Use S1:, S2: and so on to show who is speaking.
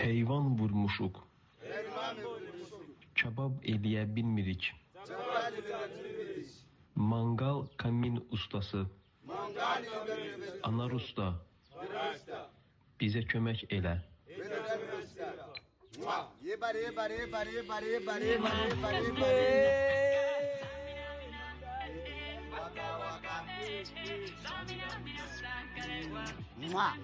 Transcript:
S1: Heyvan vurmuşuq. Kabab eləyə bilmirik. Mangal kamin ustası. Anar usta. Bizə kömək elə.
S2: Mwah.